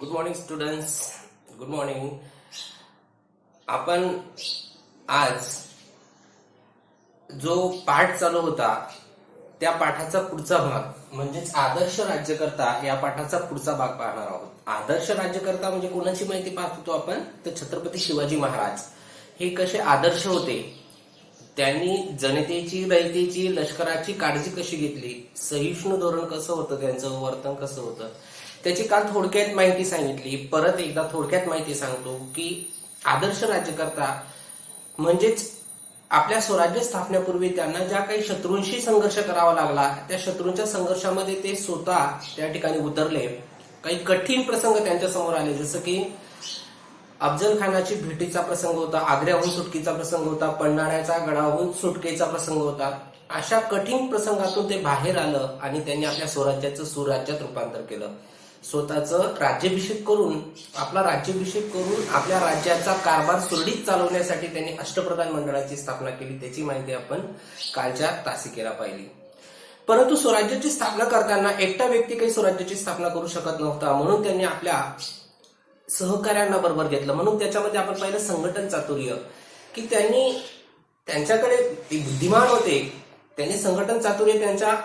Good morning students. Good morning. आपण आज जो पाठ चालू होता त्या पाठाचा पुढचा भाग म्हणजेच आदर्श राज्यकर्ता या पाठाचा पुढचा भाग पाहणार आहोत. आदर्श राज्यकर्ता म्हणजे कोणाची माहिती पाहत होतो आपण, तर छत्रपती शिवाजी महाराज हे कसे आदर्श होते, त्यांनी जनतेची, रयतेची, लष्कराची काळजी कशी घेतली, सहिष्णू धोरण कसं होतं, त्यांचं वर्तन कसं होतं, त्याची काल थोडक्यात माहिती सांगितली. परत एकदा थोडक्यात माहिती सांगतो की आदर्श राज्यकर्ता म्हणजेच आपल्या स्वराज्य स्थापनेपूर्वी त्यांना ज्या काही शत्रूंशी संघर्ष करावा लागला, त्या शत्रूंच्या संघर्षामध्ये ते स्वतः त्या ठिकाणी उतरले. काही कठीण प्रसंग त्यांच्या समोर आले, जसं की अफजल खानाची भेटीचा प्रसंग होता, आग्र्याहून सुटकेचा प्रसंग होता, पन्हाळ्याच्या गडाहून सुटकेचा प्रसंग होता. अशा कठीण प्रसंगातून ते बाहेर आलं आणि त्यांनी आपल्या स्वराज्याचं सुराज्यात रूपांतर केलं. स्वतःचं राज्याभिषेक करून, आपला राज्याभिषेक करून आपल्या राज्याचा कारभार सुरळीत चालवण्यासाठी त्यांनी अष्टप्रधान मंडळाची स्थापना केली. त्याची माहिती आपण कालच्या तासिकेला पाहिली. परंतु स्वराज्याची स्थापना करताना एकटा व्यक्ती काही स्वराज्याची स्थापना करू शकत नव्हता, म्हणून त्यांनी आपल्या सहकार्यांना बरोबर घेतलं. म्हणून त्याच्यामध्ये आपण पाहिलं संघटन चातुर्य, की त्यांनी त्यांच्याकडे ते बुद्धिमान होते, त्यांनी संघटन चातुर्य त्यांच्या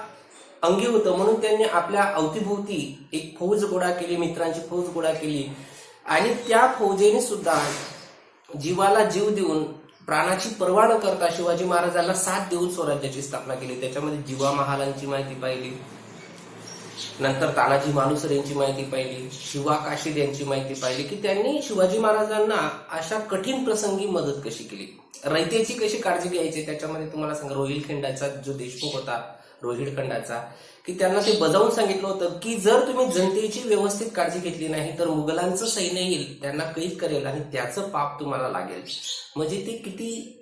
अंगी होतं. म्हणून त्यांनी आपल्या अवतीभोवती एक फौज गोळा केली, मित्रांची फौज गोळा केली आणि त्या फौजेने सुद्धा जीवाला जीव देऊन, प्राणाची पर्वा न करता शिवाजी महाराजांना साथ देऊन स्वराज्याची स्थापना केली. त्याच्यामध्ये जीवा महालांची माहिती पाहिली, नंतर तानाजी मालुसरे यांची माहिती पाहिली, शिवा काशीद यांची माहिती पाहिली, की त्यांनी शिवाजी महाराजांना अशा कठीण प्रसंगी मदत कशी केली, रयतेची कशी काळजी घ्यायची. त्याच्यामध्ये तुम्हाला सांगा, रोहिलखंडाचा जो देशमुख होता, रोहिलखंडाचा, की त्यांना ते बजावून सांगितलं होतं की जर तुम्ही जनतेची व्यवस्थित काळजी घेतली नाही तर मुघलांचं सैन्य येईल, त्यांना कैद करेल आणि त्याचं पाप तुम्हाला लागेल. म्हणजे ते किती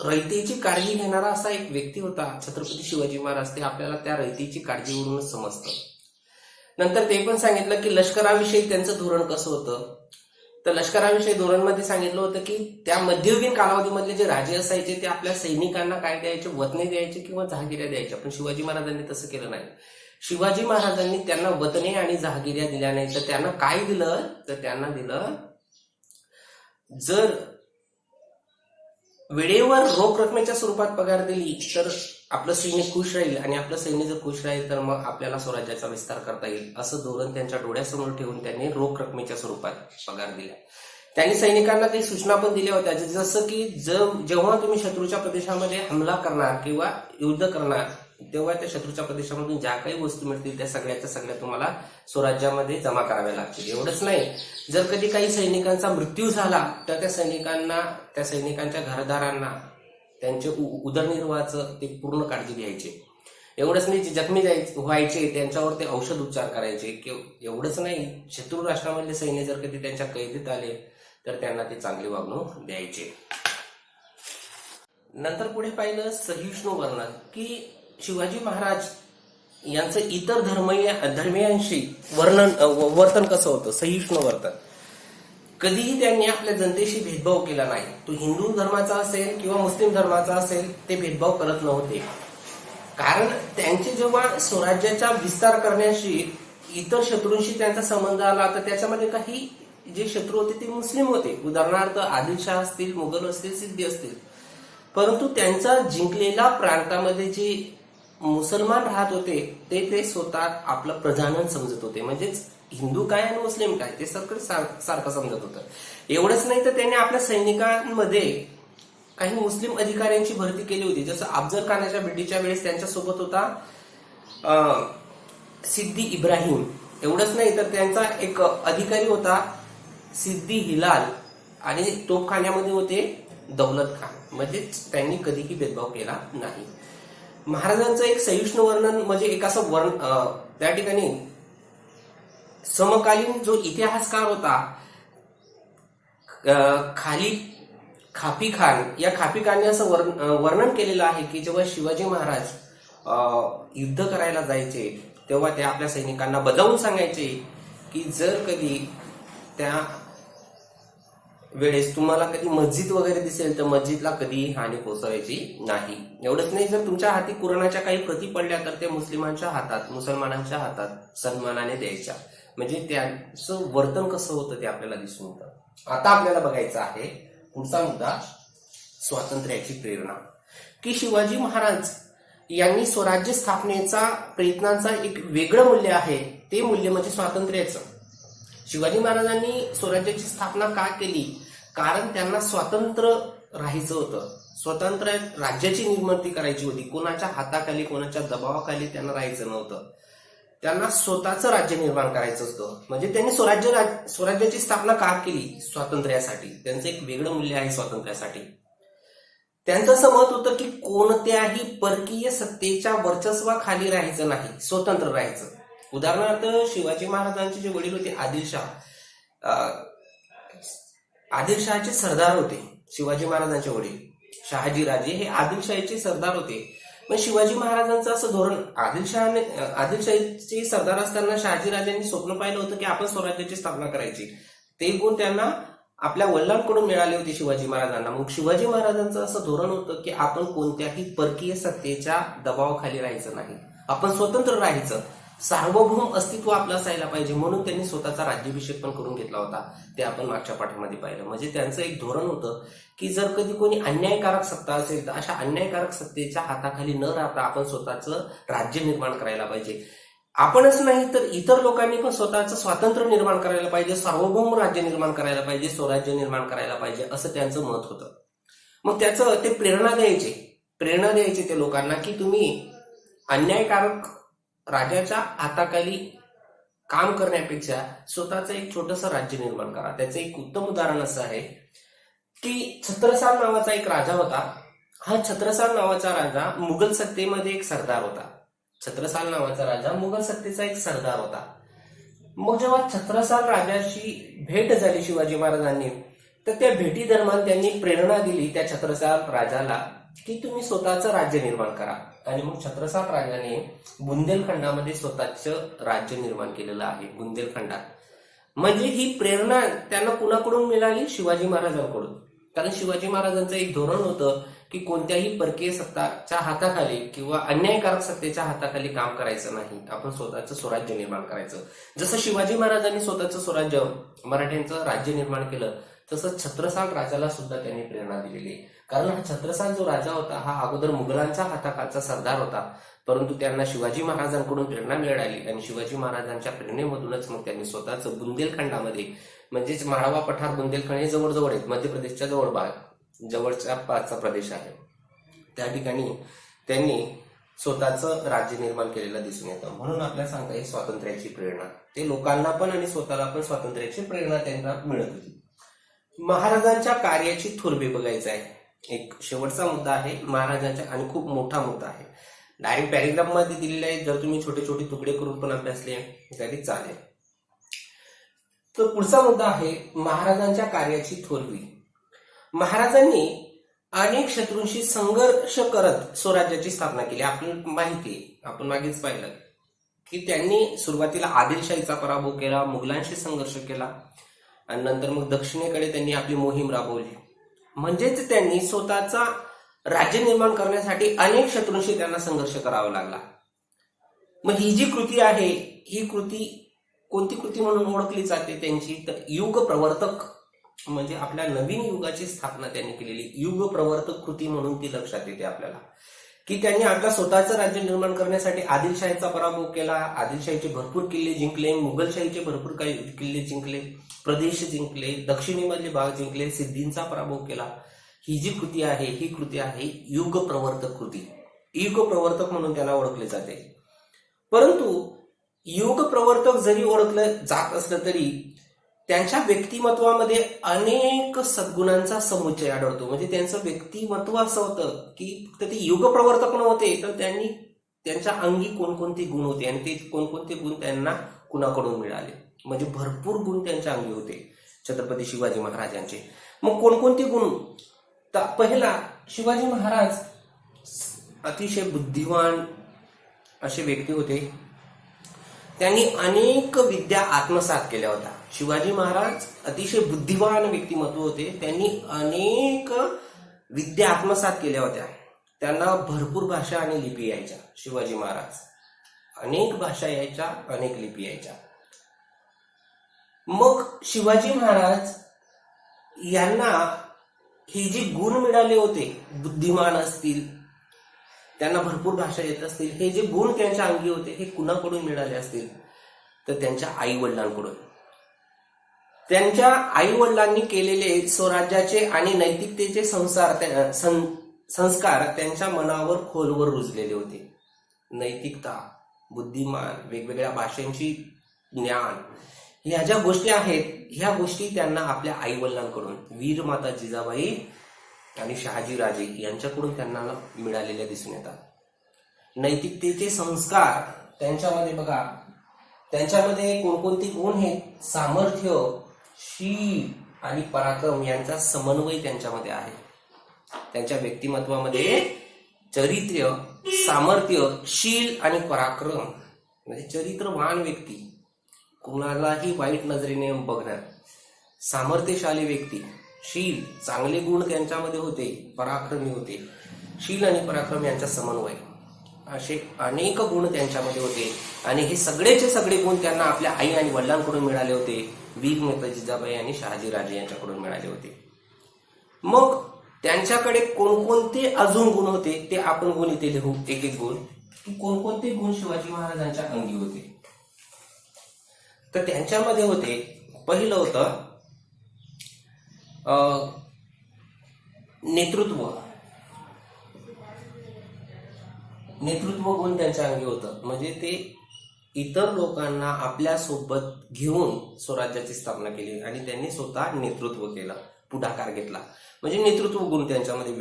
रयतेची काळजी घेणारा असा एक व्यक्ती होता छत्रपती शिवाजी महाराज. ते आपल्याला त्या रयतेची काळजीवरूनच समजतं. नंतर ते पण सांगितलं की लष्कराविषयी त्यांचं धोरण कसं होतं. तर लष्कराविषयी धोरणमध्ये सांगितलं होतं की त्या मध्ययुगीन कालावधीमधले जे राजे असायचे ते आपल्या सैनिकांना काय द्यायचे, वतने द्यायचे किंवा जहागिऱ्या द्यायच्या. पण शिवाजी महाराजांनी तसं केलं नाही. शिवाजी महाराजांनी त्यांना वतने आणि जहागिऱ्या दिल्या नाही. तर त्यांना काय दिलं, तर त्यांना दिलं, जर वेळेवर रोख रकमेच्या स्वरूपात पगार दिली तर आपलं सैन्य खुश राहील आणि आपलं सैन्य जर खुश राहील तर मग आपल्याला स्वराज्याचा विस्तार करता येईल. असं धोरण त्यांच्या डोळ्यासमोर ठेवून त्यांनी रोख रकमेच्या स्वरूपात पगार दिला. त्यांनी सैनिकांना काही सूचना पण दिल्या होत्या, जसं की जेव्हा तुम्ही शत्रूच्या प्रदेशामध्ये हमला करणार किंवा युद्ध करणार, तेव्हा त्या शत्रूच्या प्रदेशामधून ज्या काही वस्तू मिळतील त्या सगळ्याच्या सगळ्या तुम्हाला स्वराज्यामध्ये जमा कराव्या लागतील. एवढंच नाही, जर कधी काही सैनिकांचा मृत्यू झाला तर त्या सैनिकांच्या घरदारांना त्यांच्या उदरनिर्वाहाचं ते पूर्ण काळजी घ्यायचे. एवढंच नाही, जे जखमी व्हायचे त्यांच्यावर ते औषध उपचार करायचे. एवढंच नाही, शत्रू राष्ट्रामधले सैन्य जर कधी त्यांच्या कैदेत आले तर त्यांना ते चांगली वागणूक द्यायचे. नंतर पुढे पाहिलं सहिष्णू वर्णन, की शिवाजी महाराज यांचं इतर धर्मीयांशी वर्तन कसं होतं, सहिष्णू वर्तन. कधीही त्यांनी आपल्या जनतेशी भेदभाव केला नाही. तो हिंदू धर्माचा असेल किंवा मुस्लिम धर्माचा असेल, ते भेदभाव करत नव्हते. कारण त्यांचे जेव्हा स्वराज्याचा विस्तार करण्याशी इतर शत्रूंशी त्यांचा संबंध आला तर त्याच्यामध्ये काही जे शत्रू होते ते मुस्लिम होते. उदाहरणार्थ आदिलशाह असतील, मुघल असतील, सिद्धी असतील. परंतु त्यांचा जिंकलेल्या प्रांतामध्ये जे मुसलमान राहत होते ते स्वतः आपलं प्रधान समजत होते. म्हणजेच हिंदू काय आणि मुस्लिम काय ते सगळं सारखं समजत होतं. एवढंच नाही तर त्यांनी आपल्या सैनिकांमध्ये काही मुस्लिम अधिकाऱ्यांची भरती केली होती. जसं अफजल खानाच्या भेटीच्या वेळेस त्यांच्यासोबत होता सिद्दी इब्राहिम. एवढंच नाही तर त्यांचा एक अधिकारी होता सिद्दी हिलाल आणि तोफखान्यामध्ये होते दौलत खान. म्हणजेच त्यांनी कधीही भेदभाव केला नाही. महाराजांचं एक सहिष्णू वर्णन म्हणजे एक असं त्या ठिकाणी समकालीन जो इतिहासकार होता खापी खान, या खापी खानने असं वर्णन केलेलं आहे की जेव्हा शिवाजी महाराज युद्ध करायला जायचे तेव्हा ते आपल्या सैनिकांना बजावून सांगायचे की जर कधी त्या वेळेस तुम्हाला कधी मस्जिद वगैरे दिसेल तर मस्जिदला कधीही हानी पोहोचवायची नाही. एवढंच नाही, जर तुमच्या हाती कुराणाच्या काही प्रती पडल्या तर ते मुसलमानांच्या हातात सन्मानाने द्यायच्या. म्हणजे त्यांचं वर्तन कसं होतं ते आपल्याला दिसून येतं. आता आपल्याला बघायचं आहे पुढचा मुद्दा, स्वातंत्र्याची प्रेरणा. की शिवाजी महाराज यांनी स्वराज्य स्थापनेचा प्रयत्नांचा एक वेगळं मूल्य आहे, ते मूल्य म्हणजे स्वातंत्र्याचं. शिवाजी महाराजांनी स्वराज्याची स्थापना का केली? कारण त्यांना स्वातंत्र्य राहायचं होतं, स्वतंत्र राज्याची निर्मिती करायची होती. कोणाच्या हाताखाली, कोणाच्या दबावाखाली त्यांना राहायचं नव्हतं. त्यांना स्वतःचं राज्य निर्माण करायचं होतं. म्हणजे त्यांनी स्वराज्याची स्थापना का केली? स्वातंत्र्यासाठी. त्यांचं एक वेगळं मूल्य आहे स्वातंत्र्यासाठी. त्यांचं असं मत होतं की कोणत्याही परकीय सत्तेच्या वर्चस्वाखाली राहायचं नाही, स्वतंत्र राहायचं. उदाहरणार्थ शिवाजी महाराजांचे जे वडील होते आदिलशहाचे सरदार होते. शिवाजी महाराजांचे वडील शहाजीराजे हे आदिलशाहीचे सरदार होते. पण शिवाजी महाराजांचं असं धोरण, आदिलशाहीचे सरदार असताना शहाजीराजांनी स्वप्न पाहिलं होतं की आपण स्वराज्याची स्थापना करायची. ते गुण त्यांना आपल्या वडिलांकडून मिळाले होते शिवाजी महाराजांना. मग शिवाजी महाराजांचं असं धोरण होतं की आपण कोणत्याही परकीय सत्तेच्या दबावाखाली राहायचं नाही, आपण स्वतंत्र राहायचं, सार्वभौम अस्तित्व आपलं असायला पाहिजे. म्हणून त्यांनी स्वतःचा राज्याभिषेक पण करून घेतला होता, ते आपण मागच्या पाठामध्ये पाहिलं. म्हणजे त्यांचं एक धोरण होतं की जर कधी कोणी अन्यायकारक सत्ता असेल तर अशा अन्यायकारक सत्तेच्या हाताखाली न राहता आपण स्वतःचं राज्य निर्माण करायला पाहिजे. आपणच नाही तर इतर लोकांनी पण स्वतःचं स्वातंत्र्य निर्माण करायला पाहिजे, सार्वभौम राज्य निर्माण करायला पाहिजे, स्वराज्य निर्माण करायला पाहिजे, असं त्यांचं मत होतं. मग त्याचं ते प्रेरणा द्यायचे ते लोकांना की तुम्ही अन्यायकारक राजाच्या हाताखाली काम करण्यापेक्षा स्वतःचं एक छोटंसं राज्य निर्माण करा. त्याचं एक उत्तम उदाहरण असं आहे की छत्रसाल नावाचा एक राजा होता. हा छत्रसाल नावाचा राजा मुघल सत्तेमध्ये एक सरदार होता. छत्रसाल नावाचा राजा मुघल सत्तेचा एक सरदार होता. मग जेव्हा छत्रसाल राजाशी भेट झाली शिवाजी महाराजांनी, तर त्या भेटी दरम्यान त्यांनी प्रेरणा दिली त्या छत्रसाल राजाला की तुम्ही स्वतःचं राज्य निर्माण करा. आणि मग छत्रसाल राजाने बुंदेलखंडामध्ये स्वतःचं राज्य निर्माण केलेलं आहे, बुंदेलखंडात. म्हणजे ही प्रेरणा त्यांना कुणाकडून मिळाली? शिवाजी महाराजांकडून. कारण शिवाजी महाराजांचं एक धोरण होतं की कोणत्याही परकीय सत्ताच्या हाताखाली किंवा अन्यायकारक सत्तेच्या हाताखाली काम करायचं नाही, आपण स्वतःचं स्वराज्य निर्माण करायचं. जसं शिवाजी महाराजांनी स्वतःचं स्वराज्य, मराठ्यांचं राज्य निर्माण केलं, तसं छत्रसाल राजाला सुद्धा त्यांनी प्रेरणा दिलेली. कारण हा छत्रसाल जो राजा होता हा अगोदर मुघलांच्या हाताखालचा सरदार होता, परंतु त्यांना शिवाजी महाराजांकडून प्रेरणा मिळाली आणि शिवाजी महाराजांच्या प्रेरणेमधूनच मग त्यांनी स्वतःचं बुंदेलखंडामध्ये, म्हणजेच माळवा पठार बुंदेलखंड हे जवळजवळ आहेत, मध्य प्रदेशच्या जवळचा पाचचा प्रदेश आहे, त्या ठिकाणी त्यांनी स्वतःचं राज्य निर्माण केलेलं दिसून येतं. म्हणून आपल्याला सांगता येईल स्वातंत्र्याची प्रेरणा, ते लोकांना पण आणि स्वतःला पण स्वातंत्र्याची प्रेरणा त्यांना मिळत होती. महाराजांच्या कार्याची थोरवी बघायचं आहे. एक शेवटचा मुद्दा आहे महाराजांच्या, आणि खूप मोठा मुद्दा आहे. डायरेक्ट पॅरेग्राफ मध्ये दिलेला आहे, जर तुम्ही छोटे छोटे तुकडे करून पण अभ्यासले तरी चालेल. तर पुढचा मुद्दा आहे महाराजांच्या कार्याची थोरवी. महाराजांनी अनेक शत्रूंशी संघर्ष करत स्वराज्याची स्थापना केली. आपल्याला माहिती आहे, आपण मागेच पाहिलं की त्यांनी सुरुवातीला आदिलशाहीचा पराभव केला, मुघलांशी संघर्ष केला, आणि नंतर मग दक्षिणेकडे त्यांनी आपली मोहीम राबवली. म्हणजेच त्यांनी स्वतःचा राज्य निर्माण करण्यासाठी अनेक शत्रूंशी त्यांना संघर्ष करावा लागला. मग ही जी कृती आहे, ही कृती कोणती कृती म्हणून ओळखली जाते त्यांची? तर युग प्रवर्तक, म्हणजे आपल्या नवीन युगाची स्थापना त्यांनी केलेली युग प्रवर्तक कृती म्हणून ती लक्षात येते आपल्याला. की त्यांनी आपल्या स्वतःचं राज्य निर्माण करण्यासाठी आदिलशाहीचा पराभव केला, आदिलशाहीचे भरपूर किल्ले जिंकले, मुघलशाहीचे भरपूर काही किल्ले जिंकले, प्रदेश जिंकले, दक्षिणेमधले भाग जिंकले, सिद्धींचा पराभव केला. ही जी कृती आहे, ही कृती आहे युग प्रवर्तक कृती. युग प्रवर्तक म्हणून त्याला ओळखले जाते. परंतु युग प्रवर्तक जरी ओळखलं जात असलं तरी त्यांच्या व्यक्तिमत्वामध्ये अनेक सद्गुणांचा समुच्चय आढळतो. म्हणजे त्यांचं व्यक्तिमत्व असं होतं की फक्त ते युग प्रवर्तक नव्हते, तर त्यांनी त्यांच्या अंगी कोणकोणते गुण होते आणि ते कोणकोणते गुण त्यांना कुणाकडून मिळाले. म्हणजे भरपूर गुण त्यांच्या अंगी होते छत्रपती शिवाजी महाराजांचे. मग कोणकोणते गुण? तर पहिला, शिवाजी महाराज अतिशय बुद्धिवान असे व्यक्ती होते. त्यांनी अनेक विद्या आत्मसात केल्या होत्या. शिवाजी महाराज अतिशय बुद्धिवान व्यक्तिमत्व होते. त्यांनी अनेक विद्या आत्मसात केल्या होत्या. त्यांना भरपूर भाषा आणि लिपी यायच्या. शिवाजी महाराज अनेक भाषा यायच्या, अनेक लिपी यायच्या. मग शिवाजी महाराज यांना हे जे गुण मिळाले होते, बुद्धिमान असतील, त्यांना भरपूर भाषा येत असतील, हे जे गुण त्यांच्या अंगी होते हे कुणाकडून मिळाले असतील? तर त्यांच्या आई वडिलांकडून. त्यांच्या आई वडिलांनी केलेले स्वराज्याचे आणि नैतिकतेचे संस्कार त्यांच्या मनावर खोलवर रुजलेले होते. नैतिकता, बुद्धिमान, वेगवेगळ्या भाषांची ज्ञान, ह्या ज्या गोष्टी आहेत, ह्या गोष्टी त्यांना आपल्या आई वडिलांकडून, वीरमाता जिजाबाई आणि शहाजीराजे यांच्याकडून त्यांना मिळालेल्या दिसून येतात. नैतिकतेचे संस्कार त्यांच्यामध्ये बघा, त्यांच्यामध्ये कोणकोणते गुण आहेत? सामर्थ्य, शील आणि पराक्रम यांचा समन्वय त्यांच्यामध्ये आहे. त्यांच्या व्यक्तिमत्वामध्ये चरित्र, सामर्थ्य, शील आणि पराक्रम, म्हणजे चरित्रवान व्यक्ती, कुणालाही वाईट नजरेने बघणार, सामर्थ्यशाली व्यक्ती, शील, चांगले गुण त्यांच्यामध्ये होते, पराक्रमी होते. शील आणि पराक्रम यांचा समन्वय, असे अनेक गुण त्यांच्यामध्ये होते. आणि हे सगळेचे सगळे गुण त्यांना आपल्या आई आणि वडिलांकडून मिळाले होते, वीरमाता जिजाबाई आणि शहाजीराजे यांच्याकडून मिळाले होते. मग त्यांच्याकडे कोणकोणते अजून गुण होते ते आपण गुण इथे लिहू, एक एक गुण, की कोणकोणते गुण शिवाजी महाराजांच्या अंगी होते. तर त्यांच्यामध्ये होते, पहिलं होतं नेतृत्व. नेतृत्व गुण त्यांच्या अंगी होतं, म्हणजे ते इतर लोकांना आपल्या सोबत घेऊन स्वराज्याची स्थापना केली आणि त्यांनी स्वतः नेतृत्व केलं, पुढाकार घेतला, म्हणजे नेतृत्व गुण त्यांच्यामध्ये.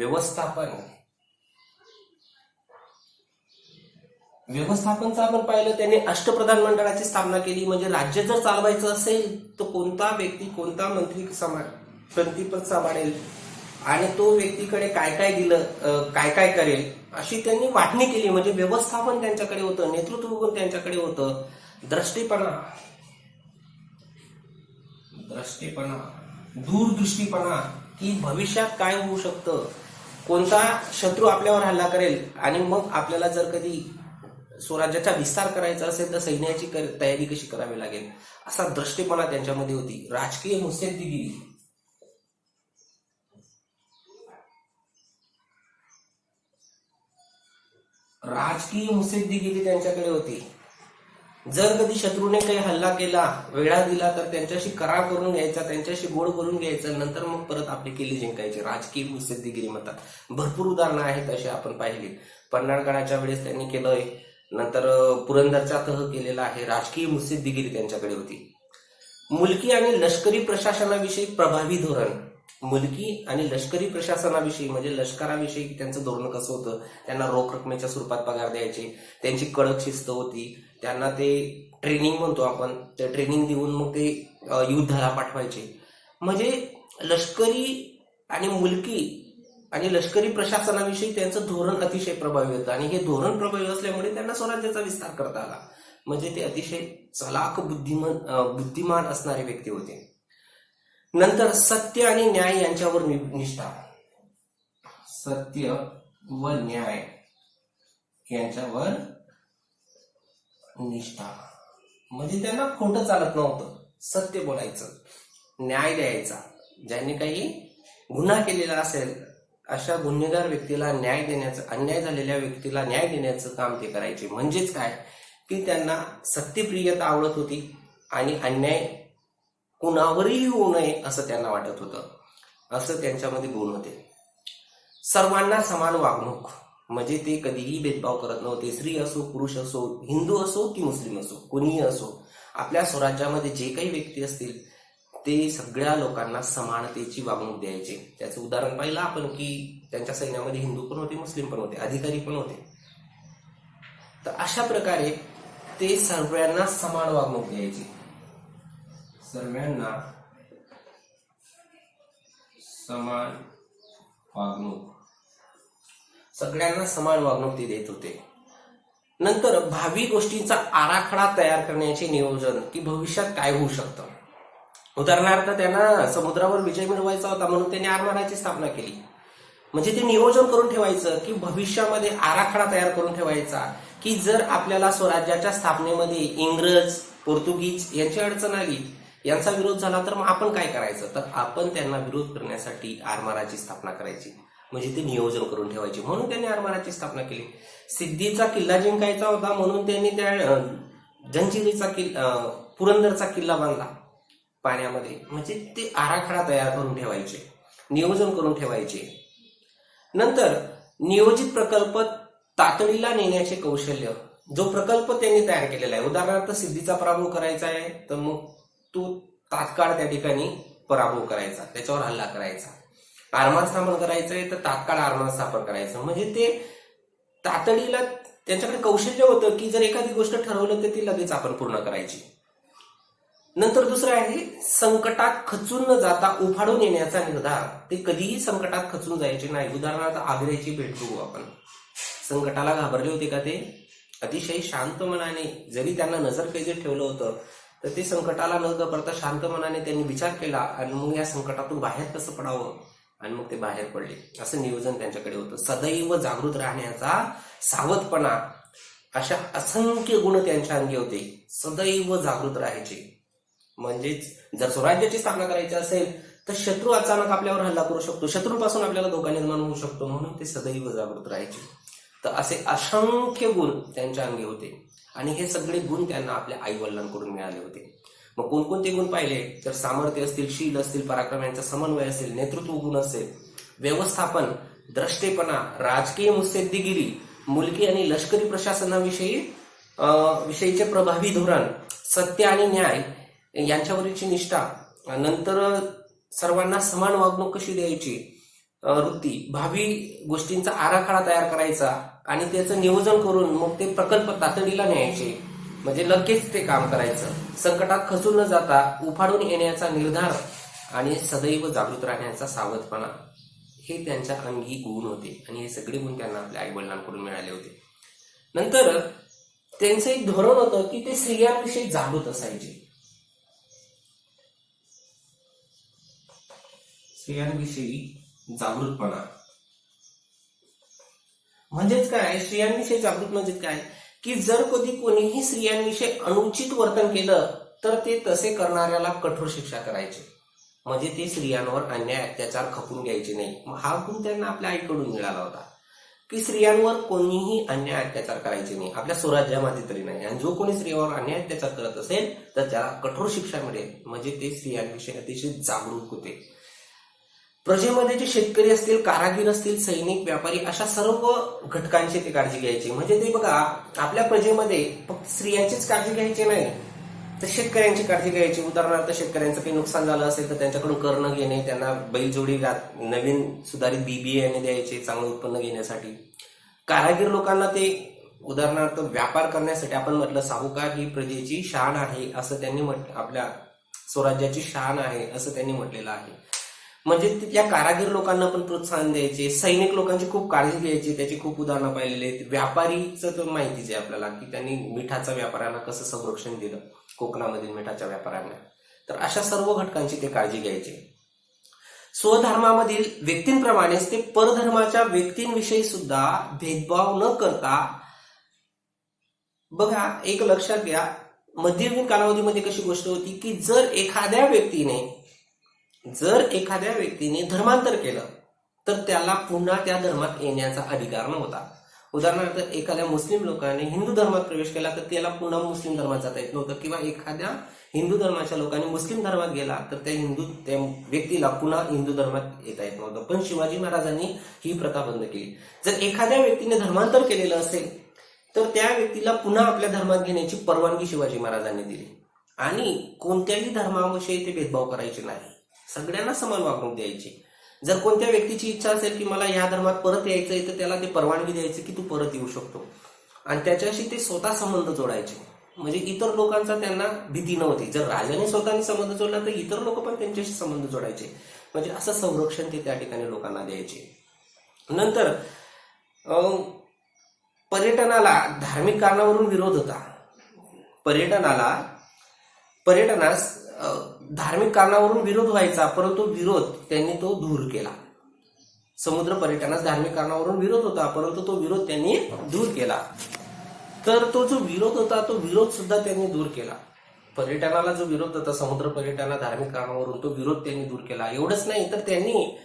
व्यवस्थापनचं आपण पाहिलं, त्यांनी अष्टप्रधान मंडळाची स्थापना केली, म्हणजे राज्य जर चालवायचं असेल तर कोणता व्यक्ती, कोणता मंत्री मंत्रीपद सांभाळेल आणि तो व्यक्तीकडे काय काय दिलं, काय काय करेल, अशी त्यांनी वाटणी केली. म्हणजे व्यवस्थापन त्यांच्याकडे होतं, नेतृत्व गुण त्यांच्याकडे होतं. द्रष्टेपणा, दूरदृष्टीपणा, की भविष्यात काय होऊ शकतं, कोणता शत्रू आपल्यावर हल्ला करेल आणि मग आपल्याला जर कधी स्वराज्याचा विस्तार करायचा असेल तर सैन्याची तयारी कशी करावी लागेल, असा द्रष्टेपणा त्यांच्यामध्ये होती. राजकीय मुत्सद्देगिरी, त्यांच्याकडे होती. जर कधी शत्रूने काही हल्ला केला, वेढा दिला, तर त्यांच्याशी करार करून घ्यायचा, त्यांच्याशी गोड करून घ्यायचं, नंतर मग परत आपली किल्ली जिंकायची. राजकीय मुत्सद्देगिरी म्हणतात. भरपूर उदाहरणं आहेत अशी आपण पाहिली. पन्हाळगडाच्या वेळेस त्यांनी केलंय, नंतर पुरंदरचा तह केलेला आहे. राजकीय मुत्सद्देगिरी त्यांच्याकडे होती. मुलकी आणि लष्करी प्रशासनाविषयी प्रभावी धोरण. मुलकी आणि लष्करी प्रशासनाविषयी म्हणजे लष्कराविषयी त्यांचं धोरण कसं होतं, त्यांना रोख रकमेच्या स्वरूपात पगार द्यायचे, त्यांची कडक शिस्त होती, त्यांना ते ट्रेनिंग म्हणतो आपण, ते ट्रेनिंग देऊन मग ते युद्धाला पाठवायचे. म्हणजे लष्करी आणि मुलकी आणि लष्करी प्रशासनाविषयी त्यांचं धोरण अतिशय प्रभावी होतं आणि हे धोरण प्रभावी असल्यामुळे त्यांना स्वराज्याचा विस्तार करता आला. म्हणजे ते अतिशय चलाख बुद्धिमान असणारे व्यक्ती होते. नंतर सत्य आणि न्याय यांच्यावर निष्ठा. सत्य व न्याय यांच्यावर निष्ठा, म्हणजे त्यांना खोटं चालत नव्हतं, सत्य बोलायचं, न्याय द्यायचा. ज्यांनी काही गुन्हा केलेला असेल अशा गुन्हेगार व्यक्तीला न्याय देण्याचं, अन्याय झालेल्या व्यक्तीला न्याय देण्याचं काम ते करायचे. म्हणजेच काय, की त्यांना सत्यप्रियता आवडत होती आणि अन्याय कुणावरही होऊ नये असं त्यांना वाटत होतं. असं त्यांच्यामध्ये गुण होते. सर्वांना समान वागणूक, म्हणजे ते कधीही भेदभाव करत नव्हते. स्त्री असो, पुरुष असो, हिंदू असो की मुस्लिम असो, कोणीही असो, आपल्या स्वराज्यामध्ये जे काही व्यक्ती असतील ते सगळ्या लोकांना समानतेची वागणूक द्यायचे. त्याचं उदाहरण पाहिलं आपण की त्यांच्या सैन्यामध्ये हिंदू पण होते, मुस्लिम पण होते, अधिकारी पण होते. तर अशा प्रकारे ते सर्वांना समान वागणूक द्यायचे. सर्वांना समान वागणूक, सगळ्यांना समान वागणूक ते देत होते. नंतर भावी गोष्टींचा आराखडा तयार करण्याचे नियोजन, की भविष्यात काय होऊ शकतं. उदाहरणार्थ त्यांना समुद्रावर विजय मिळवायचा होता म्हणून त्यांनी आरमाराची स्थापना केली. म्हणजे ते नियोजन करून ठेवायचं की भविष्यामध्ये आराखडा तयार करून ठेवायचा की जर आपल्याला स्वराज्याच्या स्थापनेमध्ये इंग्रज, पोर्तुगीज यांची अडचण आली यांचा विरोध झाला तर मग आपण काय करायचं, तर आपण त्यांना विरोध करण्यासाठी आरमाराची स्थापना करायची, म्हणजे ते नियोजन करून ठेवायचे. म्हणून त्यांनी आरमाराची स्थापना केली. सिद्धीचा किल्ला जिंकायचा होता म्हणून त्यांनी त्या जंजिरीचा किल्ला, पुरंदरचा किल्ला बांधला पाण्यामध्ये. म्हणजे ते आराखडा तयार करून ठेवायचे, नियोजन करून ठेवायचे. नंतर नियोजित प्रकल्प तातडीला नेण्याचे कौशल्य, जो प्रकल्प त्यांनी तयार केलेला आहे, उदाहरणार्थ सिद्धीचा पराभव करायचा आहे तर मग तो तात्काळ त्या ठिकाणी पराभव करायचा, त्याच्यावर हल्ला करायचा. आरमार स्थापन करायचं आहे तर तात्काळ आरमार स्थापन करायचं. म्हणजे ते तातडीला त्यांच्याकडे कौशल्य होतं की जर एखादी गोष्ट ठरवलं तर ती लगेच आपण पूर्ण करायची. नंतर दुसरं आहे संकटात खचून न जाता उफाडून येण्याचा निर्धार. ते कधीही संकटात खचून जायचे नाही. उदाहरणार्थ आग्र्याची भेट बघू आपण. संकटाला घाबरले होते का ते? अतिशय शांत मनाने, जरी त्यांना नजरकैदेत ठेवलं होतं तर ते संकटाला न घाबरता शांत मनाने त्यांनी विचार केला आणि मग या संकटातून बाहेर कसं पडावं आणि मग ते बाहेर पडले. असं नियोजन त्यांच्याकडे होतं. सदैव जागृत राहण्याचा सावधपणा, अशा असंख्य गुण त्यांच्या अंगी होते. सदैव जागृत राहायचे. म्हणजेच जर स्वराज्याची स्थापना करायची असेल तर शत्रू अचानक आपल्यावर हल्ला करू शकतो, शत्रूपासून आपल्याला धोका निर्माण होऊ शकतो, म्हणून ते सदैव जागृत राहायचे. तर असे असंख्य गुण त्यांच्या अंगी होते आणि हे सगळे गुण त्यांना आपल्या आई वडिलांकडून मिळाले होते. मग कोणकोणते गुण पाहिले तर सामर्थ्य असतील, शील असतील, पराक्रम यांचा समन्वय असेल, नेतृत्व गुण असेल, व्यवस्थापन, द्रष्टेपणा, राजकीय मुत्सद्देगिरी, मुलकी आणि लष्करी विषयीचे प्रभावी धोरण, सत्य आणि न्याय यांच्यावरची निष्ठा, नंतर सर्वांना समान वागणूक कशी द्यायची वृत्ती, भावी गोष्टींचा आराखडा तयार करायचा आणि त्याचं नियोजन करून मग ते प्रकल्प तातडीला न्यायचे, म्हणजे लगेच ते काम करायचं. संकटात खचून न जाता उफाडून येण्याचा निर्धार आणि सदैव जागृत राहण्याचा सावधपणा, हे त्यांच्या अंगी गुण होते आणि हे सगळे गुण त्यांना आपल्या आई वडिलांकडून मिळाले होते. नंतर त्यांचं एक धोरण होतं की ते स्त्रियांविषयी जागृत असायचे. स्त्रियांविषयी जागृतपणा म्हणजेच काय? स्त्रियांविषयी जागृत म्हणजे काय की जर कधी कोणीही स्त्रियांविषयी अनुचित वर्तन केलं तर ते तसे करणाऱ्याला कठोर शिक्षा करायचे. म्हणजे ते स्त्रियांवर अन्याय अत्याचार खपून घ्यायचे नाही. हा गुण त्यांना आपल्या आईकडून मिळाला होता की स्त्रियांवर कोणीही अन्याय अत्याचार करायचे नाही, आपल्या स्वराज्यामध्ये तरी नाही. आणि जो कोणी स्त्रियांवर अन्याय अत्याचार करत असेल तर त्याला कठोर शिक्षा मिळेल. म्हणजे ते स्त्रियांविषयी अतिशय जागरूक होते. प्रजेमध्ये जे शेतकरी असतील, कारागीर असतील, सैनिक, व्यापारी अशा सर्व घटकांची ते काळजी घ्यायची. म्हणजे ते बघा, आपल्या प्रजेमध्ये फक्त स्त्रियांचीच काळजी घ्यायची नाही तर शेतकऱ्यांची काळजी घ्यायची. उदाहरणार्थ शेतकऱ्यांचं काही नुकसान झालं असेल तर त्यांच्याकडून कर न घेणे, त्यांना बैलजोडी नवीन सुधारित बियाणे द्यायचे चांगलं उत्पन्न घेण्यासाठी. कारागीर लोकांना ते उदाहरणार्थ व्यापार करण्यासाठी, आपण म्हटलं साहुकार ही प्रजेची शान आहे असं त्यांनी आपल्या स्वराज्याची शान आहे असं त्यांनी म्हटलेलं आहे. म्हणजे त्या कारागीर लोकांना पण प्रोत्साहन द्यायचे. सैनिक लोकांची खूप काळजी घ्यायची, त्याची खूप उदाहरणं पाहिलेली आहेत. व्यापारीचं तर माहितीच आहे आपल्याला की त्यांनी मिठाच्या व्यापाऱ्यांना कसं संरक्षण दिलं, कोकणामधील मिठाच्या व्यापाऱ्यांना. तर अशा सर्व घटकांची ते काळजी घ्यायचे. स्वधर्मामधील व्यक्तींप्रमाणेच ते परधर्माच्या व्यक्तींविषयी सुद्धा भेदभाव न करता, बघा एक लक्षात घ्या, मध्ययुगीन कालावधीमध्ये कशी गोष्ट होती की जर एखाद्या व्यक्तीने धर्मांतर केलं तर त्याला पुन्हा त्या धर्मात येण्याचा अधिकार नव्हता. उदाहरणार्थ एखाद्या मुस्लिम लोकांनी हिंदू धर्मात प्रवेश केला तर त्याला पुन्हा मुस्लिम धर्मात जाता येत नव्हतं, किंवा एखाद्या हिंदू धर्माच्या लोकांनी मुस्लिम धर्मात गेला तर त्या व्यक्तीला पुन्हा हिंदू धर्मात येता येत नव्हतं. पण शिवाजी महाराजांनी ही प्रथा बंद केली. जर एखाद्या व्यक्तीने धर्मांतर केलेलं असेल तर त्या व्यक्तीला पुन्हा आपल्या धर्मात घेण्याची परवानगी शिवाजी महाराजांनी दिली आणि कोणत्याही धर्माविषयी ते भेदभाव करायचे नाही, सगळ्यांना समान वागणूक द्यायची. जर कोणत्या व्यक्तीची इच्छा असेल की मला या धर्मात परत यायचंय तर त्याला ते परवानगी द्यायची की तू परत येऊ शकतो आणि त्याच्याशी ते स्वतः संबंध जोडायचे. म्हणजे इतर लोकांचा त्यांना भीती नव्हती. जर राजाने स्वतःने संबंध जोडला तर इतर लोक पण त्यांच्याशी संबंध जोडायचे. म्हणजे असं संरक्षण ते त्या ठिकाणी लोकांना द्यायचे. नंतर पर्यटनाला धार्मिक कारणावरून विरोध होता. पर्यटनास धार्मिक कारणावरून विरोध व्हायचा, परंतु विरोध त्यांनी तो दूर केला. समुद्र पर्यटनास धार्मिक कारणावरून विरोध होता, परंतु तो विरोध त्यांनी दूर केला. तर तो जो विरोध होता तो विरोध सुद्धा त्यांनी दूर केला. पर्यटनाला जो विरोध होता, समुद्र पर्यटनाला धार्मिक कारणावरून, तो विरोध त्यांनी दूर केला. एवढंच नाही तर त्यांनी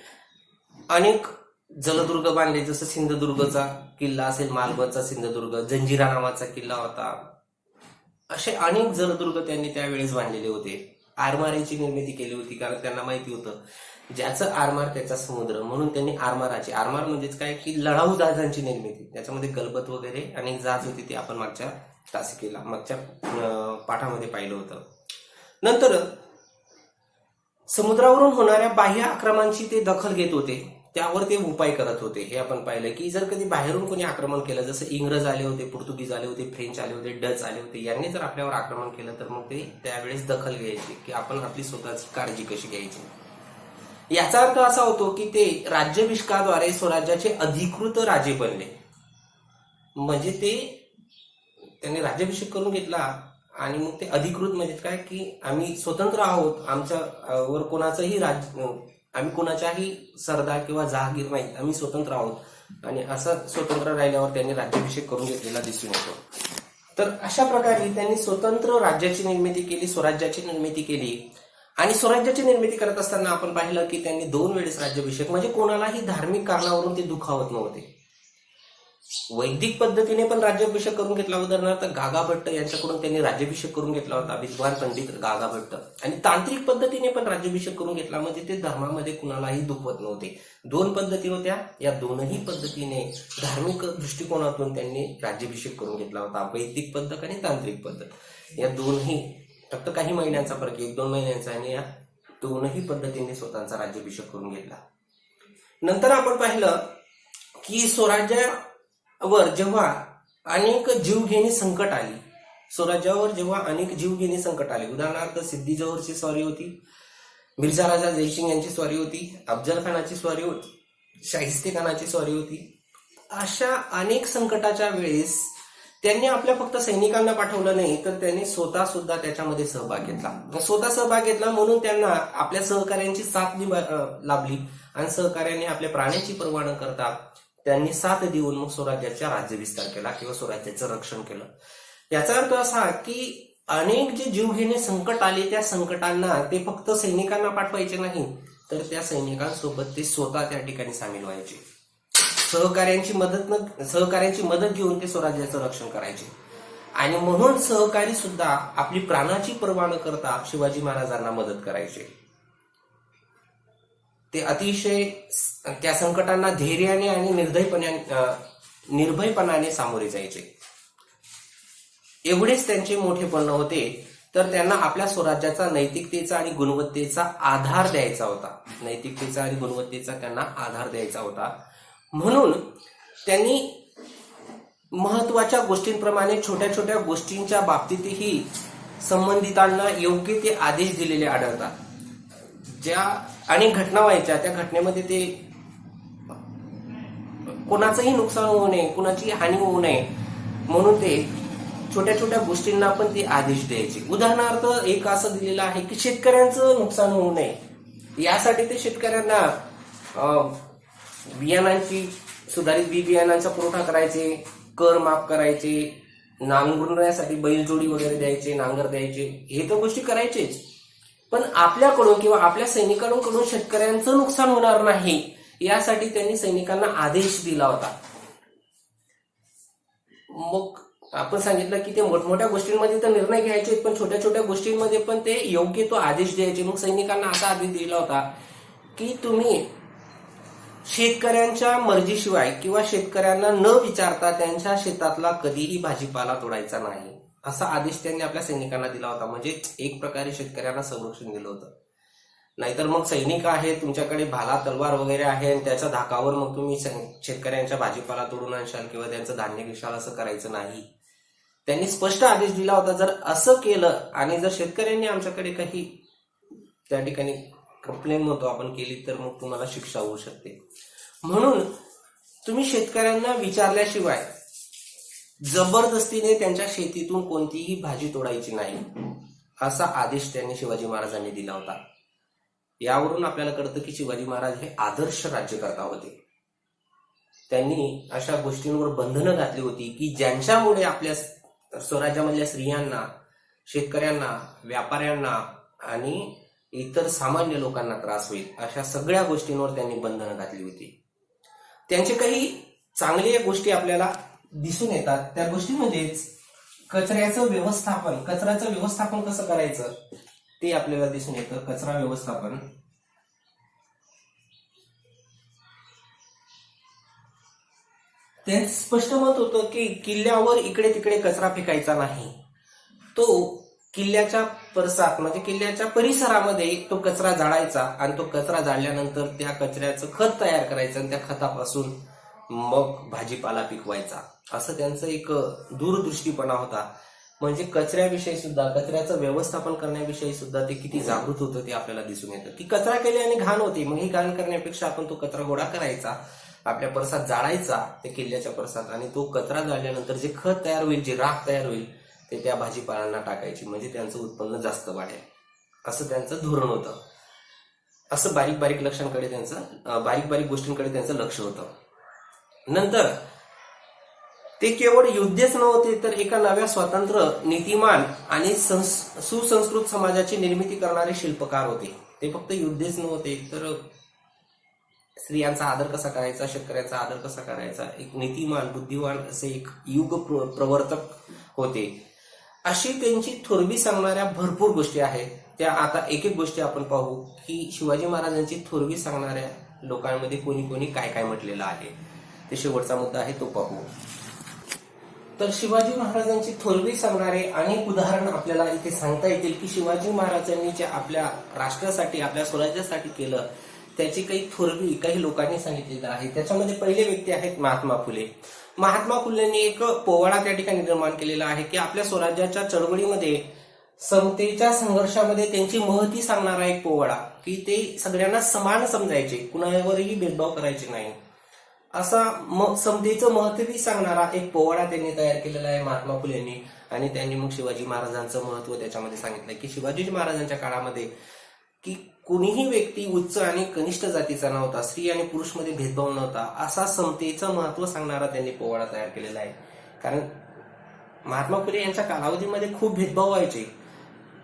अनेक जलदुर्ग बांधले, जसं सिंधुदुर्गचा किल्ला असेल, मालवणचा सिंधुदुर्ग, जंजिरा नावाचा किल्ला होता. असे अनेक जलदुर्ग त्यांनी त्यावेळेस बांधलेले होते. आरमाराची निर्मिती केली होती, कारण त्यांना माहिती होतं ज्याचं आरमार त्याचा समुद्र, म्हणून त्यांनी आरमार म्हणजेच काय की लढाऊ जहाजांची निर्मिती, त्याच्यामध्ये गलबत वगैरे अनेक जहाज होती, ते आपण मागच्या पाठामध्ये पाहिलं होतं. नंतर समुद्रावरून होणाऱ्या बाह्य आक्रमणांची ते दखल घेत होते, त्यावर ते उपाय करत होते. हे आपण पाहिलं की जर कधी बाहेरून कोणी आक्रमण केलं, जसं इंग्रज आले होते, पोर्तुगीज आले होते, फ्रेंच आले होते, डच आले होते, यांनी जर आपल्यावर आक्रमण केलं तर मग ते त्यावेळेस दखल घ्यायची की आपण आपली स्वतःची काळजी कशी घ्यायची. याचा अर्थ असा होतो की ते राज्याभिषेकाद्वारे स्वराज्याचे अधिकृत राजे बनले. म्हणजे त्यांनी राज्याभिषेक करून घेतला आणि मग ते अधिकृत म्हणजे काय की आम्ही स्वतंत्र आहोत, आमच्यावर कोणाचंही आम्ही कोणाच्याही सरदार किंवा जहागीर नाही, आम्ही स्वतंत्र आहोत. आणि असं स्वतंत्र राहिल्यावर त्यांनी राज्याभिषेक करून घेतलेला दिसून येतो. तर अशा प्रकारे त्यांनी स्वतंत्र राज्याची निर्मिती केली, स्वराज्याची निर्मिती केली. आणि स्वराज्याची निर्मिती करत असताना आपण पाहिलं की त्यांनी 2 वेळेस राज्याभिषेक, म्हणजे कोणालाही धार्मिक कारणावरून ते दुखावत नव्हते. वैदिक पद्धतीने पण राज्याभिषेक करून घेतला, उदाहरणार्थ गागा भट्ट यांच्याकडून त्यांनी राज्याभिषेक करून घेतला होता, विद्वान पंडित गागा भट्ट. आणि तांत्रिक पद्धतीने पण राज्याभिषेक करून घेतला, म्हणजे ते धर्मामध्ये कुणालाही दुखवत नव्हते. 2 पद्धती होत्या, या दोनही पद्धतीने धार्मिक दृष्टिकोनातून त्यांनी राज्याभिषेक करून घेतला होता, वैदिक पद्धत आणि तांत्रिक पद्धत. या दोन्ही फक्त काही महिन्यांचा फरक, 1-2 महिन्यांचा, आणि या दोनही पद्धतीने स्वतःचा राज्याभिषेक करून घेतला. नंतर आपण पाहिलं की स्वराज्यावर जेव्हा अनेक जीवघेणी संकट आली, उदाहरणार्थ सिद्दी जोहरची स्वारी होती, मिर्झा राजा जयसिंग यांची स्वारी होती, अफजल खानाची स्वारी होती, शाहिस्ते खानाची स्वारी होती. अशा अनेक संकटाच्या वेळेस त्यांनी आपल्या फक्त सैनिकांना पाठवलं नाही, तर त्यांनी स्वतः सुद्धा त्याच्यामध्ये सहभाग घेतला. म्हणून त्यांना आपल्या सहकार्यांची साथ लाभली आणि सहकार्याने आपल्या प्राण्याची पर्वा न करता त्यांनी साथ देऊन मग स्वराज्याचा राज्यविस्तार केला किंवा स्वराज्याचं रक्षण केलं. याचा अर्थ असा की अनेक जे जीवघेणे संकट आले, त्या संकटांना ते फक्त सैनिकांना पाठवायचे नाही, तर त्या सैनिकांसोबत ते स्वतः त्या ठिकाणी सामील व्हायचे. सहकार्यांची मदत घेऊन ते स्वराज्याचं रक्षण करायचे. आणि म्हणून सहकारी सुद्धा आपली प्राणाची पर्वा न करता शिवाजी महाराजांना मदत करायचे. ते अतिशय त्या संकटांना धैर्याने आणि निर्भयपणाने सामोरे जायचे. एवढेच त्यांचे मोठेपण होते, तर त्यांना आपल्या स्वराज्याचा नैतिकतेचा आणि गुणवत्तेचा आधार द्यायचा होता. म्हणून त्यांनी महत्वाच्या गोष्टींप्रमाणे छोट्या छोट्या गोष्टींच्या बाबतीतही संबंधितांना योग्य ते आदेश दिलेले आढळतात. ज्या अनेक घटना व्हायच्या, त्या घटनेमध्ये ते कोणाचंही नुकसान होऊ नये, कोणाची हानी होऊ नये, म्हणून ते छोट्या छोट्या गोष्टींना पण ते आदेश द्यायचे. उदाहरणार्थ एक असं दिलेलं आहे की शेतकऱ्यांचं नुकसान होऊ नये, यासाठी ते शेतकऱ्यांना बियाणांची सुधारित बियाणांचा पुरवठा करायचे, कर माफ करायचे, नांगरण्यासाठी बैलजोडी वगैरे द्यायचे, नांगर द्यायचे, हे तर गोष्टी करायचेच. पण आपल्याकडून किंवा आपल्या सैनिकांकडून शेतकऱ्यांचं नुकसान होणार नाही, यासाठी त्यांनी सैनिकांना आदेश दिला होता. मग आपण सांगितलं की ते मोठमोठ्या गोष्टींमध्ये तर निर्णय घ्यायचे, पण छोट्या छोट्या गोष्टींमध्ये पण ते योग्य तो आदेश द्यायचे. मग सैनिकांना असा आदेश दिला होता की तुम्ही शेतकऱ्यांच्या मर्जीशिवाय किंवा शेतकऱ्यांना न विचारता त्यांच्या शेतातला कधीही भाजीपाला तोडायचा नाही, असा आदेश त्यांनी आपल्या सैनिकांना दिला होता. म्हणजे एक प्रकारे शेतकऱ्यांना संरक्षण दिलं होतं. नाहीतर मग सैनिक आहे, तुमच्याकडे भाला तलवार वगैरे आहे, आणि त्याच्या धाकावर मग तुम्ही शेतकऱ्यांच्या भाजीपाला तोडून आणशाल किंवा त्यांचं धान्य घेशाल, असं करायचं नाही. त्यांनी स्पष्ट आदेश दिला होता, जर असं केलं आणि जर शेतकऱ्यांनी आमच्याकडे काही त्या ठिकाणी कंप्लेंट म्हणतो आपण केली, तर मग तुम्हाला शिक्षा होऊ शकते. म्हणून तुम्ही शेतकऱ्यांना विचारल्याशिवाय जबरदस्तीने त्यांच्या शेतीतून कोणतीही भाजी तोडायची नाही, असा आदेश त्यांनी शिवाजी महाराजांनी दिला होता. यावरून आपल्याला कळतं की शिवाजी महाराज हे आदर्श राज्यकर्ता होते. त्यांनी अशा गोष्टींवर बंधनं घातली होती की ज्यांच्यामुळे आपल्या स्वराज्यामधल्या स्त्रियांना शेतकऱ्यांना, व्यापाऱ्यांना आणि इतर सामान्य लोकांना त्रास होईल अशा सगळ्या गोष्टींवर त्यांनी बंधनं घातली होती. त्यांचे काही चांगल्या गोष्टी आपल्याला दिसून येतात. त्या गोष्टी म्हणजेच कचऱ्याचं व्यवस्थापन कसं करायचं ते आपल्याला दिसून येतं. कचरा व्यवस्थापन त्यांचं स्पष्ट मत होतं की किल्ल्यावर इकडे तिकडे कचरा फेकायचा नाही. तो किल्ल्याच्या परसात म्हणजे किल्ल्याच्या परिसरामध्ये तो कचरा जाळायचा आणि तो कचरा जाळल्यानंतर त्या कचऱ्याचं खत तयार करायचं आणि त्या खतापासून मग भाजीपाला पिकवायचा. असं त्यांचं एक दूरदृष्टीपणा होता. म्हणजे कचऱ्याविषयी सुद्धा, कचऱ्याचं व्यवस्थापन करण्याविषयी सुद्धा ते किती जागृत होतं ते आपल्याला दिसून येतं. की कचरा केल्याने घाण होते, मग ही घाण करण्यापेक्षा आपण तो कचरा गोळा करायचा, आपल्या परसात जाळायचा ते किल्ल्याच्या परसात, आणि तो कचरा जाळल्यानंतर जे खत तयार होईल, जे राख तयार होईल ते त्या भाजीपालांना टाकायची, म्हणजे त्यांचं उत्पन्न जास्त वाढेल. असं त्यांचं धोरण होतं. असं बारीक बारीक गोष्टींकडे त्यांचं लक्ष होतं. नंतर ते केवळ योद्धेच नव्हते, तर एका नव्या स्वतंत्र, नीतिमान आणि सुसंस्कृत समाजाची निर्मिती करणारे शिल्पकार होते. ते फक्त योद्धेच नव्हते, तर स्त्रियांचा आदर कसा करायचा, शेतकऱ्याचा आदर कसा करायचा, एक नीतिमान, बुद्धिवान असे एक युग प्रवर्तक होते. अशी त्यांची थोरवी सांगणाऱ्या भरपूर गोष्टी आहेत. त्या आता एक एक गोष्टी आपण पाहू की शिवाजी महाराजांची थोरवी सांगणाऱ्या लोकांमध्ये कोणी कोणी काय काय म्हटलेलं आहे. ते शेवटचा मुद्दा आहे, तो पाहू. तर शिवाजी महाराजांची थोरवी सांगणारे अनेक उदाहरण आपल्याला इथे सांगता येतील की शिवाजी महाराजांनी जे आपल्या राष्ट्रासाठी, आपल्या स्वराज्यासाठी केलं त्याची काही थोरवी काही लोकांनी सांगितलेलं आहे. त्याच्यामध्ये पहिले व्यक्ती आहेत महात्मा फुले. महात्मा फुलेंनी एक पोवाडा त्या ठिकाणी निर्माण केलेला आहे की आपल्या स्वराज्याच्या चळवळीमध्ये, समतेच्या संघर्षामध्ये त्यांची महती सांगणारा एक पोवाडा, की ते सगळ्यांना समान समजायचे, कुणावरही भेदभाव करायचे नाही, असा समतेचं महत्व सांगणारा एक पोवाडा त्यांनी तयार केलेला आहे महात्मा फुलेंनी. आणि त्यांनी मग शिवाजी महाराजांचं महत्व त्याच्यामध्ये सांगितलंय की शिवाजी महाराजांच्या काळामध्ये की कुणीही व्यक्ती उच्च आणि कनिष्ठ जातीचा नव्हता, स्त्री आणि पुरुष मध्ये भेदभाव नव्हता, असा समतेचं महत्व सांगणारा त्यांनी पोवाडा तयार केलेला आहे. कारण महात्मा फुले यांच्या कालावधीमध्ये खूप भेदभाव व्हायचे.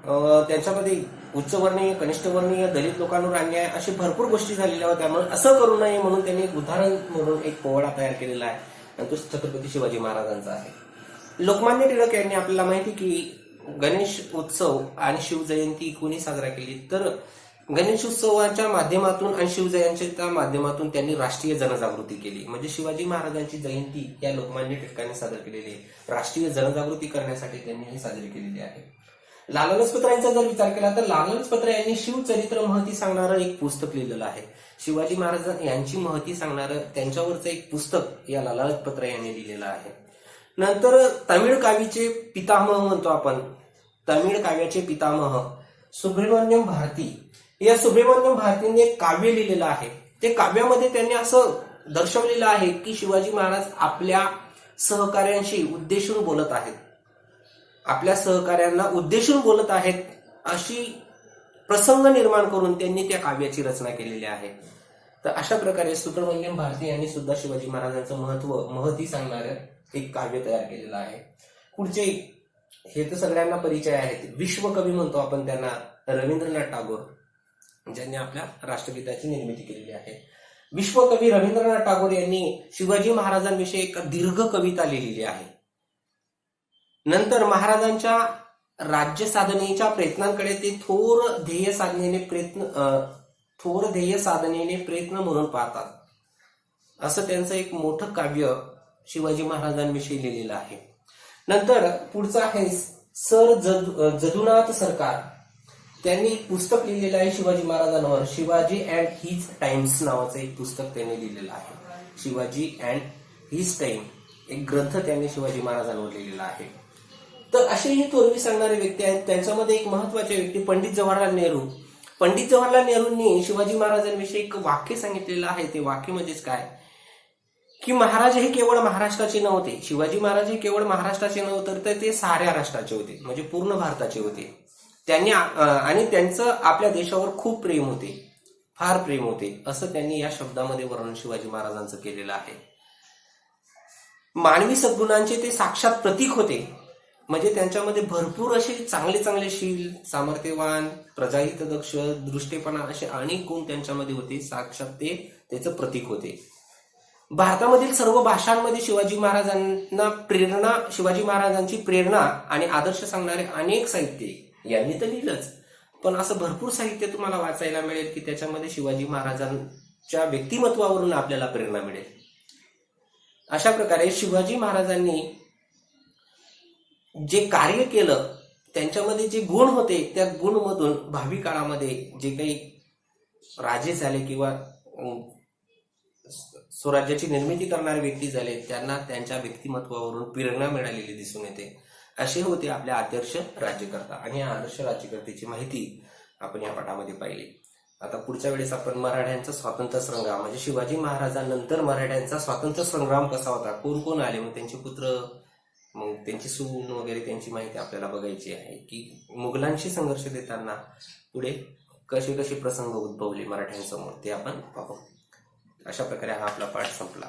त्यांच्यामध्ये उच्चवर्णीय, कनिष्ठवर्णीय, दलित लोकांवर अन्याय अशी भरपूर गोष्टी झालेल्या होत्या. म्हणून असं करू नये म्हणून त्यांनी एक उदाहरण म्हणून एक पोवाडा तयार केलेला आहे आणि तो छत्रपती शिवाजी महाराजांचा आहे. लोकमान्य टिळक यांनी आपल्याला माहिती की गणेश उत्सव आणि शिवजयंती कोणी साजरा केली, तर गणेश उत्सवाच्या माध्यमातून आणि शिवजयंतीच्या माध्यमातून त्यांनी राष्ट्रीय जनजागृती केली. म्हणजे शिवाजी महाराजांची जयंती या लोकमान्य टिळकांनी साजरी केलेली आहे. राष्ट्रीय जनजागृती करण्यासाठी त्यांनी ही साजरी केलेली आहे. लाला लजपत रायांचा जर विचार केला तर लाला लजपत राय यांनी शिवचरित्र महती सांगणारं एक पुस्तक लिहिलेलं आहे. शिवाजी महाराज यांची महती सांगणारं त्यांच्यावरचं एक पुस्तक या लाला लजपत राय यांनी लिहिलेलं आहे. नंतर तमिळ काव्याचे पितामह म्हणतो आपण, तमिळ काव्याचे पितामह सुब्रमण्यम भारती, या सुब्रमण्यम भारतींनी एक काव्य लिहिलेलं आहे. ते काव्यामध्ये त्यांनी असं दर्शवलेलं आहे की शिवाजी महाराज आपल्या सहकार्यांशी उद्देशून बोलत आहेत, आपल्या सहकार्यांना उद्देशून बोलत आहेत, अशी प्रसंग निर्माण करून त्यांनी त्या काव्याची रचना केलेली आहे. तर अशा प्रकारे सुब्रमण्यम भारती यांनी सुद्धा शिवाजी महाराजांचं महती सांगणारं एक काव्य तयार केलेलं आहे. पुढचे हे तर सगळ्यांना परिचय आहेत, विश्वकवी म्हणतो आपण त्यांना, रवींद्रनाथ टागोर, ज्यांनी आपल्या राष्ट्रगीताची निर्मिती केलेली आहे. विश्वकवी रवींद्रनाथ टागोर यांनी शिवाजी महाराजांविषयी एक दीर्घ कविता लिहिलेली आहे. नंतर महाराजांच्या राज्य साधनेच्या प्रयत्नांकडे ते थोर ध्येय साधनेने प्रयत्न म्हणून पाहतात. असं त्यांचं एक मोठं काव्य शिवाजी महाराजांविषयी लिहिलेलं आहे. नंतर पुढचं आहे सर जदुनाथ सरकार, त्यांनी पुस्तक लिहिलेलं आहे शिवाजी महाराजांवर, शिवाजी अँड हिज टाइम्स नावाचं एक पुस्तक त्यांनी लिहिलेलं आहे. शिवाजी अँड हिज टाइम एक ग्रंथ त्यांनी शिवाजी महाराजांवर लिहिलेला आहे. तर असेही थोरवी सांगणारे व्यक्ती आहेत. त्यांच्यामध्ये एक महत्वाचे व्यक्ती पंडित जवाहरलाल नेहरू. पंडित जवाहरलाल नेहरूंनी शिवाजी महाराजांविषयी एक वाक्य सांगितलेलं आहे. ते वाक्य म्हणजेच काय की महाराज हे केवळ महाराष्ट्राचे नव्हते, शिवाजी महाराज हे केवळ महाराष्ट्राचे नव्हते तर ते साऱ्या राष्ट्राचे होते, म्हणजे पूर्ण भारताचे होते. त्यांनी आणि त्यांचं आपल्या देशावर खूप प्रेम होते, फार प्रेम होते, असं त्यांनी या शब्दामध्ये वर्णन शिवाजी महाराजांचं केलेलं आहे. मानवी सद्गुणांचे ते साक्षात प्रतीक होते. म्हणजे त्यांच्यामध्ये भरपूर असे चांगले चांगले शील, सामर्थ्यवान, प्रजाहितदक्ष, दृष्टेपणा असे अनेक गुण त्यांच्यामध्ये होते. साक्षात ते त्याचं प्रतीक होते. भारतामधील सर्व भाषांमध्ये शिवाजी महाराजांची प्रेरणा आणि आदर्श सांगणारे अनेक साहित्य यांनी तर लिहिलंच, पण असं भरपूर साहित्य तुम्हाला वाचायला मिळेल की त्याच्यामध्ये शिवाजी महाराजांच्या व्यक्तिमत्वावरून आपल्याला प्रेरणा मिळेल. अशा प्रकारे शिवाजी महाराजांनी जे कार्य केलं, त्यांच्यामध्ये जे गुण होते, त्या गुणमधून भावी काळामध्ये जे काही राजे झाले किंवा स्वराज्याची निर्मिती करणारे व्यक्ती झाले, त्यांना त्यांच्या व्यक्तिमत्वावरून प्रेरणा मिळालेली दिसून येते. असे होते आपले आदर्श राज्यकर्ता. आणि या आदर्श राज्यकर्त्याची माहिती आपण या पाठामध्ये पाहिली. आता पुढच्या वेळेस आपण मराठ्यांचा स्वातंत्र्य संग्राम म्हणजे शिवाजी महाराजांनंतर मराठ्यांचा स्वातंत्र्य संग्राम कसा होता, कोण कोण आले, मग त्यांचे पुत्र, मग त्यांची सून वगैरे, त्यांची माहिती आपल्याला बघायची आहे. की मुघलांशी संघर्ष देताना पुढे कसे कसे प्रसंग उद्भवले मराठ्यांसमोर, ते आपण पाहू. अशा प्रकारे हा आपला पाठ संपला.